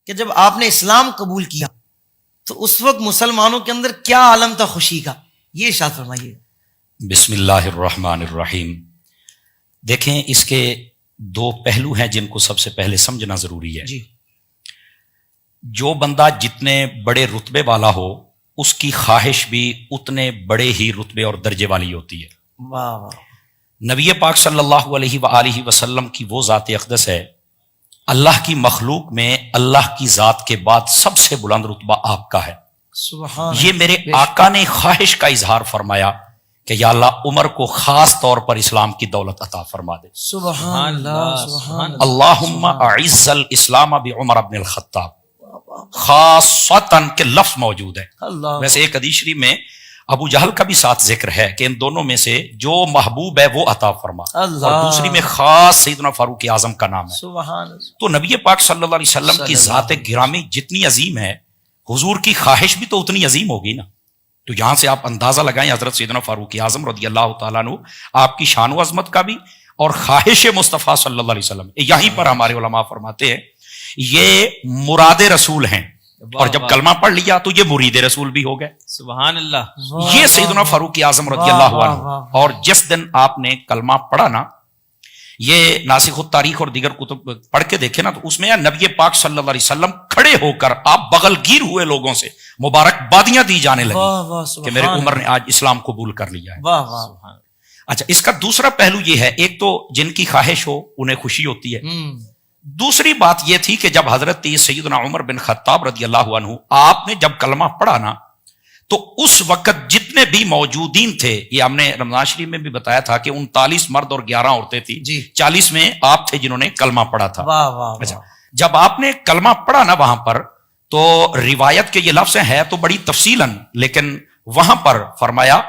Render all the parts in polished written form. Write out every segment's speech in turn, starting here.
کہ جب آپ نے اسلام قبول کیا تو اس وقت مسلمانوں کے اندر کیا عالم تھا خوشی کا، یہ ارشاد فرمائیے۔ بسم اللہ الرحمن الرحیم۔ دیکھیں اس کے دو پہلو ہیں جن کو سب سے پہلے سمجھنا ضروری ہے۔ جی، جو بندہ جتنے بڑے رتبے والا ہو اس کی خواہش بھی اتنے بڑے ہی رتبے اور درجے والی ہوتی ہے۔ واہ واہ، نبی پاک صلی اللہ علیہ وآلہ وسلم کی وہ ذات اقدس ہے، اللہ کی مخلوق میں اللہ کی ذات کے بعد سب سے بلند رتبہ آپ کا ہے۔ سبحان یہ میرے آقا نے خواہش کا اظہار فرمایا کہ یا اللہ عمر کو خاص طور پر اسلام کی دولت عطا فرما دے۔ سبحان اللہ، سبحان اللہ، اللہم اعز الاسلام بعمر بن الخطاب، خاصتاً کے لفظ موجود ہے۔ اللہ، ویسے ایک حدیث شریف میں ابو جہل کا بھی ساتھ ذکر ہے کہ ان دونوں میں سے جو محبوب ہے وہ عطا فرما، اللہ، اور دوسری میں خاص سیدنا فاروق اعظم کا نام ہے۔ سبحان اللہ، تو نبی پاک صلی اللہ علیہ وسلم کی ذات گرامی جتنی عظیم ہے، حضور کی خواہش بھی تو اتنی عظیم ہوگی نا۔ تو یہاں سے آپ اندازہ لگائیں حضرت سیدنا فاروق اعظم رضی اللہ تعالیٰ عنہ آپ کی شان و عظمت کا بھی اور خواہش مصطفیٰ صلی اللہ علیہ وسلم، یہیں پر ہمارے علماء فرماتے ہیں یہ مراد رسول ہیں، اور جب کلمہ پڑھ لیا تو یہ مرید رسول بھی ہو گئے۔ سبحان اللہ۔ یہ سیدنا فاروق اعظم رضی اللہ عنہ، اور جس دن آپ نے کلمہ پڑھا نا، یہ ناسخ التاریخ اور دیگر کتب پڑھ کے دیکھے نا، تو اس میں نبی پاک صلی اللہ علیہ وسلم کھڑے ہو کر آپ بغل گیر ہوئے لوگوں سے مبارکبادیاں دی جانے لگی کہ میرے عمر نے آج اسلام قبول کر لیا ہے۔ واہ واہ، اچھا، اس کا دوسرا پہلو یہ ہے، ایک تو جن کی خواہش ہو انہیں خوشی ہوتی ہے، دوسری بات یہ تھی کہ جب حضرت سیدنا عمر بن خطاب رضی اللہ عنہ آپ نے جب کلمہ پڑھا نا، تو اس وقت جتنے بھی موجودین تھے، یہ ہم نے رمضان شریف میں بھی بتایا تھا کہ 39 مرد اور 11 عورتیں تھیں، جی، 40 میں آپ تھے جنہوں نے کلمہ پڑھا تھا۔ واہ واہ، اچھا، جب آپ نے کلمہ پڑھا نا وہاں پر، تو روایت کے یہ لفظ ہے تو بڑی تفصیلاً، لیکن وہاں پر فرمایا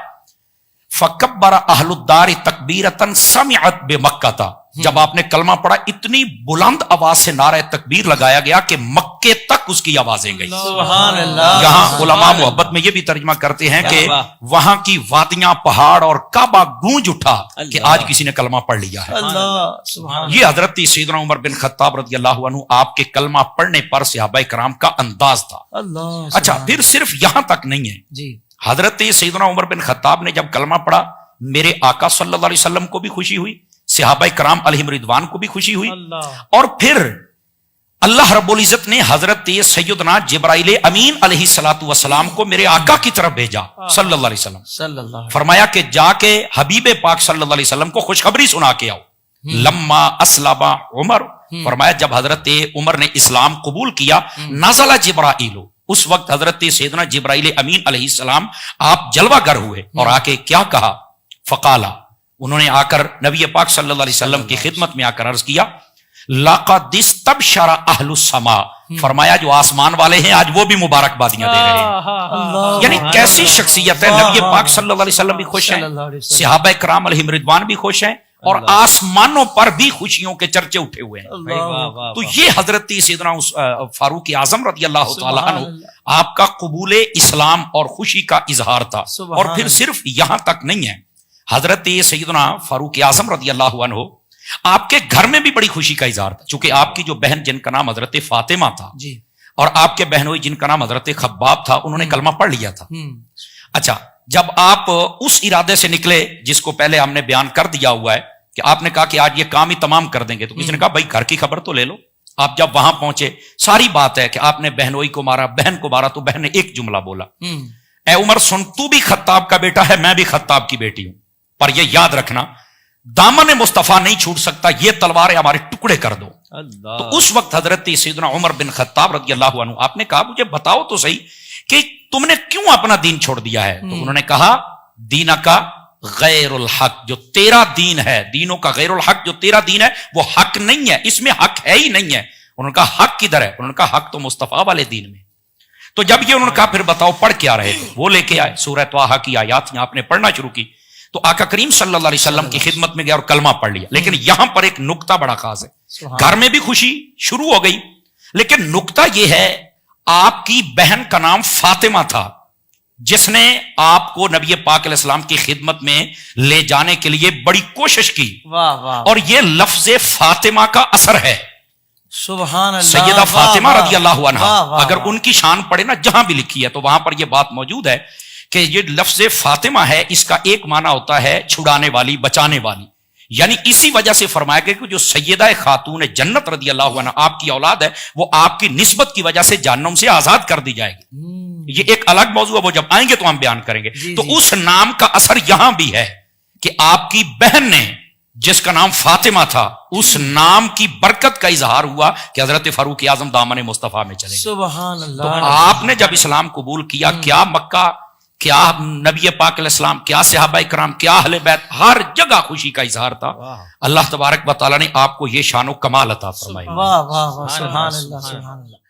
فَكَبَّرَ أَهْلُ الدَّارِ تَكْبِيرَةً سَمِعَتْ بِمَكَّةَ، جب آپ نے کلمہ پڑھا اتنی بلند آواز سے نعرہ تکبیر لگایا گیا کہ مکے تک اس کی آوازیں گئی۔ سبحان اللہ۔ یہاں علماء محبت میں یہ بھی ترجمہ کرتے ہیں کہ وہاں کی وادیاں، پہاڑ اور کعبہ گونج اٹھا کہ آج کسی نے کلمہ پڑھ لیا ہے۔ اللہ، سبحان یہ حضرت سیدنا عمر بن خطاب رضی اللہ عنہ آپ کے کلمہ پڑھنے پر صحابہ کرام کا انداز تھا۔ اللہ۔ اچھا، پھر صرف یہاں تک نہیں ہے، جی، حضرت سیدنا عمر بن خطاب نے جب کلمہ پڑھا، میرے آقا صلی اللہ علیہ وسلم کو بھی خوشی ہوئی، صحابہ کرام علیہم رضوان کو بھی خوشی ہوئی، اور پھر اللہ رب العزت نے حضرت سیدنا جبرائیل امین علیہ الصلوۃ والسلام کو میرے آقا کی طرف بھیجا صلی اللہ علیہ وسلم، صلی اللہ، فرمایا کہ جا کے حبیب پاک صلی اللہ علیہ وسلم کو خوشخبری سنا کے آؤ۔ لما اسلم عمر، فرمایا جب حضرت عمر نے اسلام قبول کیا، نزل جبرائیل، اس وقت حضرت سیدنا جبرائیل امین علیہ السلام آپ جلوہ گر ہوئے اور آ کے کیا کہا، فقالا، انہوں نے آ کر نبی پاک صلی اللہ علیہ وسلم کی خدمت میں آ کر عرض کیا، لقد استبشر اہل السماء، فرمایا جو آسمان والے ہیں آج وہ بھی مبارکبادیاں دے رہے ہیں۔ یعنی کیسی شخصیت ہے، نبی پاک صلی اللہ علیہ وسلم بھی خوش ہیں، صحابہ کرام علیہم رضوان بھی خوش ہیں، اور آسمانوں پر بھی خوشیوں کے چرچے اٹھے ہوئے ہیں۔ تو یہ حضرت سیدنا فاروق اعظم رضی اللہ تعالیٰ عنہ آپ کا قبول اسلام اور خوشی کا اظہار تھا۔ اور پھر صرف یہاں تک نہیں ہے، حضرت سیدنا فاروق اعظم رضی اللہ عنہ آپ کے گھر میں بھی بڑی خوشی کا اظہار تھا، چونکہ آپ کی جو بہن جن کا نام حضرت فاطمہ تھا، جی، اور آپ کے بہنوئی جن کا نام حضرت خباب تھا، انہوں نے کلمہ پڑھ لیا تھا۔ اچھا، جب آپ اس ارادے سے نکلے جس کو پہلے ہم نے بیان کر دیا ہوا ہے کہ آپ نے کہا کہ آج یہ کام ہی تمام کر دیں گے، تو کسی نے کہا بھائی گھر کی خبر تو لے لو۔ آپ جب وہاں پہنچے، ساری بات ہے کہ آپ نے بہنوئی کو مارا، بہن کو مارا، تو بہن نے ایک جملہ بولا، اے عمر سن، تو بھی خطاب کا بیٹا ہے، میں بھی خطاب کی بیٹی ہوں، پر یہ یاد رکھنا دامن مصطفیٰ نہیں چھوٹ سکتا، یہ تلواریں ہمارے ٹکڑے کر دو۔ تو اس وقت حضرت سیدنا عمر بن خطاب رضی اللہ عنہ آپ نے کہا مجھے بتاؤ تو صحیح کہ تم نے کیوں اپنا دین چھوڑ دیا ہے؟ تو انہوں نے کہا دینا کا غیر الحق، جو تیرا دین ہے، دینوں کا غیر الحق، جو تیرا دین ہے وہ حق نہیں ہے، اس میں حق ہے ہی نہیں ہے۔ انہوں نے کہا حق کدھر ہے؟ انہوں نے کہا حق تو مصطفیٰ والے دین میں۔ تو جب یہ انہوں نے کہا پھر بتاؤ پڑھ کیا رہے تھے، وہ لے کے آئے سورہ طٰہٰ کی آیات آپ نے پڑھنا شروع کی، تو آقا کریم صلی اللہ علیہ وسلم کی خدمت میں گیا اور کلمہ پڑھ لیا۔ لیکن یہاں پر ایک نکتہ بڑا خاص ہے، گھر میں بھی خوشی شروع ہو گئی، لیکن نکتہ یہ ہے آپ کی بہن کا نام فاطمہ تھا، جس نے آپ کو نبی پاک علیہ السلام کی خدمت میں لے جانے کے لیے بڑی کوشش کی، واہ واہ، اور یہ لفظ فاطمہ کا اثر ہے سبحان اللہ. سیدہ واہ، فاطمہ واہ، رضی اللہ عنہا، واہ، واہ، اگر واہ. ان کی شان پڑھے نا جہاں بھی لکھی ہے تو وہاں پر یہ بات موجود ہے کہ یہ لفظ فاطمہ ہے، اس کا ایک معنی ہوتا ہے چھڑانے والی، بچانے والی. یعنی اسی وجہ سے فرمایا گیا کہ جو سیدہ خاتون جنت رضی اللہ عنہ آپ کی اولاد ہے، وہ آپ کی نسبت کی وجہ سے جہنم سے آزاد کر دی جائے گی. یہ ایک الگ موضوع ہے، وہ جب آئیں گے تو ہم بیان کریں گے. تو اس نام کا اثر یہاں بھی ہے کہ آپ کی بہن نے جس کا نام فاطمہ تھا، اس نام کی برکت کا اظہار ہوا کہ حضرت فاروق اعظم دامن مصطفیٰ میں چلے گئے. سبحان اللہ. تو آپ نے جب اسلام قبول کیا، کیا مکہ، کیا نبی پاک علیہ السلام، کیا صحابہ کرام، کیا اہل بیت، ہر جگہ خوشی کا اظہار تھا. اللہ تبارک و تعالیٰ نے آپ کو یہ شان و کمال عطا فرمائی. واہ واہ واہ، سبحان اللہ، سبحان اللہ.